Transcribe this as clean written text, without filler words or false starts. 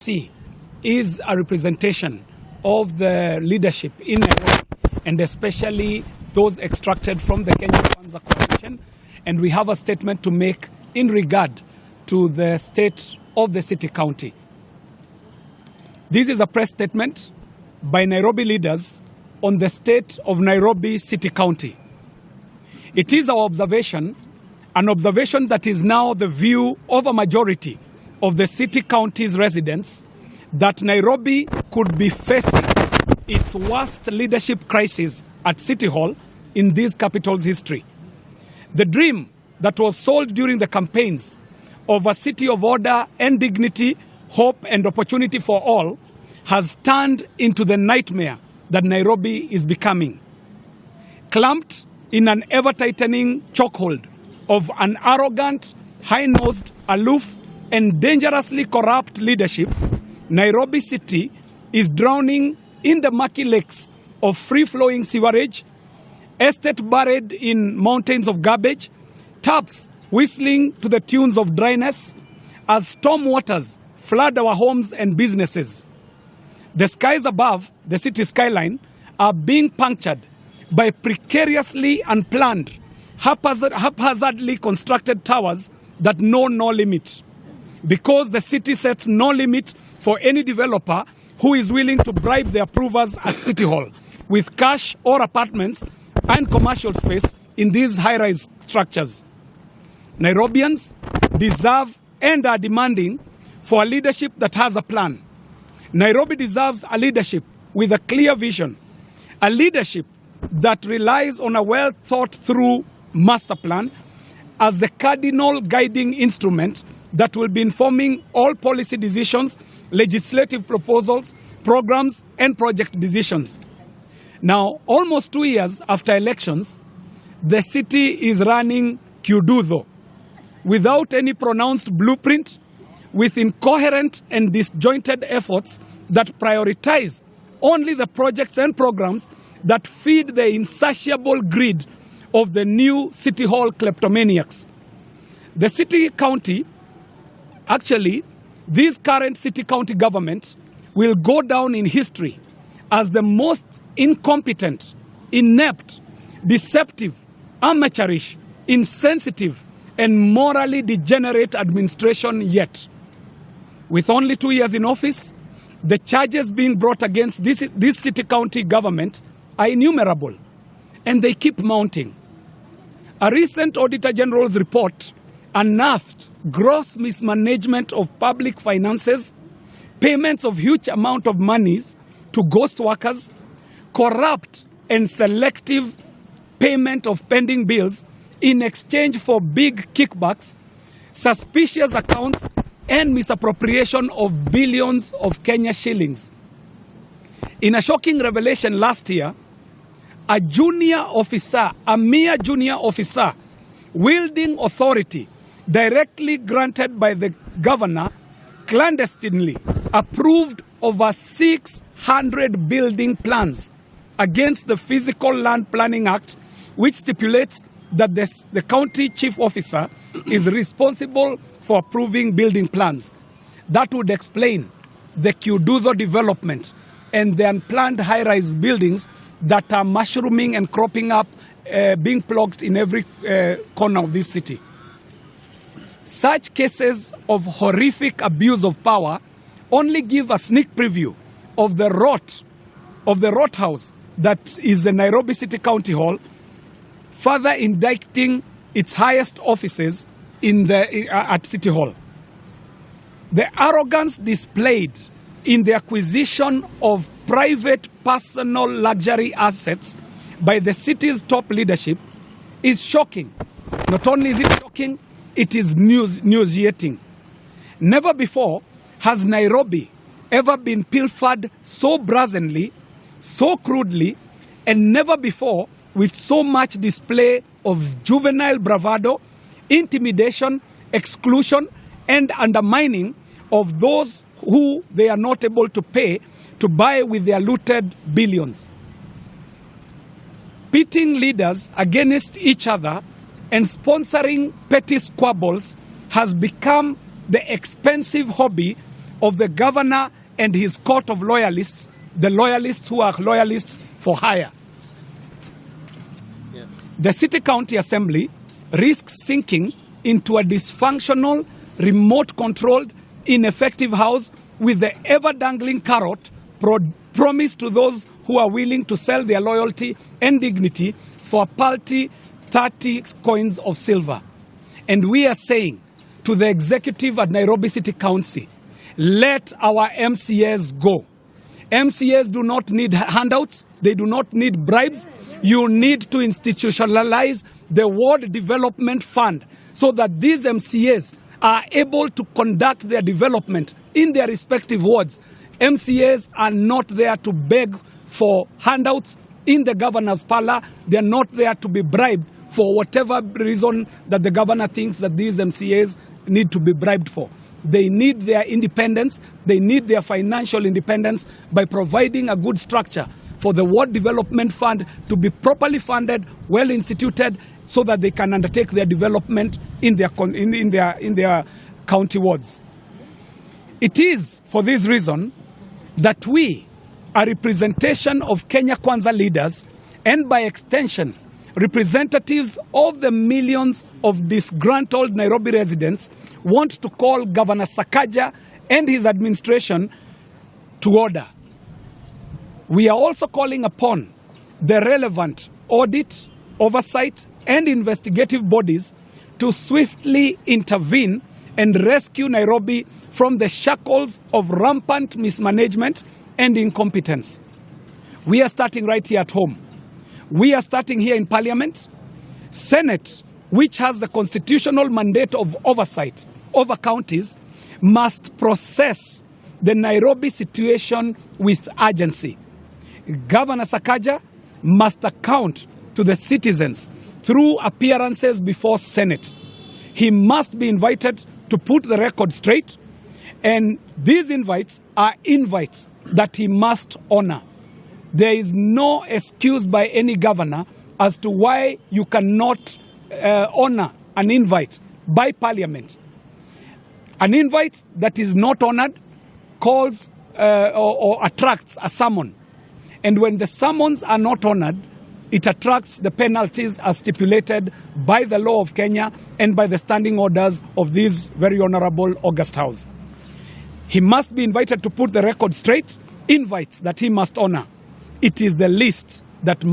See, is a representation of the leadership in Nairobi, and especially those extracted from the Kenya Kwanza Coalition. And we have a statement to make in regard to the state of the city county. This is a press statement by Nairobi leaders on the state of Nairobi City County. It is our observation, an observation that is now the view of a majority of the city county's residents, that Nairobi could be facing its worst leadership crisis at City Hall in this capital's history. The dream that was sold during the campaigns of a city of order and dignity, hope and opportunity for all has turned into the nightmare that Nairobi is becoming. Clamped in an ever-tightening chokehold of an arrogant, high-nosed, aloof and dangerously corrupt leadership, Nairobi City is drowning in the murky lakes of free-flowing sewerage, estate buried in mountains of garbage, taps whistling to the tunes of dryness as storm waters flood our homes and businesses. The skies above the city skyline are being punctured by precariously unplanned, haphazardly constructed towers that know no limit, because the city sets no limit for any developer who is willing to bribe the approvers at City Hall with cash or apartments and commercial space in these high-rise structures. Nairobians deserve and are demanding for a leadership that has a plan. Nairobi deserves a leadership with a clear vision, a leadership that relies on a well-thought-through master plan as the cardinal guiding instrument that will be informing all policy decisions, legislative proposals, programs, and project decisions. Now, almost 2 years after elections, the city is running Kiuduzo without any pronounced blueprint, with incoherent and disjointed efforts that prioritize only the projects and programs that feed the insatiable greed of the new City Hall kleptomaniacs. The city county, actually, this current city county government will go down in history as the most incompetent, inept, deceptive, amateurish, insensitive, and morally degenerate administration yet. With only 2 years in office, the charges being brought against this city county government are innumerable, and they keep mounting. A recent Auditor General's report unearthed gross mismanagement of public finances, payments of huge amount of monies to ghost workers, corrupt and selective payment of pending bills in exchange for big kickbacks, suspicious accounts, and misappropriation of billions of Kenya shillings. In a shocking revelation last year, a mere junior officer, wielding authority directly granted by the governor, clandestinely approved over 600 building plans against the Physical Land Planning Act, which stipulates that the county chief officer is responsible for approving building plans. That would explain the Kiuduzo development and the unplanned high-rise buildings that are mushrooming and cropping up, being plugged in every corner of this city. Such cases of horrific abuse of power only give a sneak preview of the rot house that is the Nairobi City County Hall, further indicting its highest offices at City Hall. The arrogance displayed in the acquisition of private personal luxury assets by the city's top leadership is shocking. Not only is it shocking, it is nauseating. Never before has Nairobi ever been pilfered so brazenly, so crudely, and never before with so much display of juvenile bravado, intimidation, exclusion, and undermining of those who they are not able to pay to buy with their looted billions. Pitting leaders against each other and sponsoring petty squabbles has become the expensive hobby of the governor and his court of loyalists, the loyalists who are loyalists for hire. Yes. The City County Assembly risks sinking into a dysfunctional, remote-controlled, ineffective house with the ever-dangling carrot promised to those who are willing to sell their loyalty and dignity for a paltry 30 coins of silver. And we are saying to the executive at Nairobi City Council, let our MCAs go. MCAs do not need handouts. They do not need bribes. You need to institutionalize the Ward Development Fund so that these MCAs are able to conduct their development in their respective wards. MCAs are not there to beg for handouts in the governor's parlor. They are not there to be bribed for whatever reason that the governor thinks that these MCAs need to be bribed for. They need their independence. They need their financial independence by providing a good structure for the Ward Development Fund to be properly funded, well instituted, so that they can undertake their development in their county wards. It is for this reason that we, a representation of Kenya Kwanza leaders, and by extension, representatives of the millions of disgruntled Nairobi residents, want to call Governor Sakaja and his administration to order. We are also calling upon the relevant audit, oversight, and investigative bodies to swiftly intervene and rescue Nairobi from the shackles of rampant mismanagement and incompetence. We are starting right here at home. We are starting here in Parliament. Senate, which has the constitutional mandate of oversight over counties, must process the Nairobi situation with urgency. Governor Sakaja must account to the citizens through appearances before Senate. He must be invited to put the record straight, and these invites are invites that he must honor. There is no excuse by any governor as to why you cannot honor an invite by Parliament. An invite that is not honored calls or attracts a summon. And when the summons are not honored, it attracts the penalties as stipulated by the law of Kenya and by the standing orders of this very honorable August House. He must be invited to put the record straight, invites that he must honor. It is the least that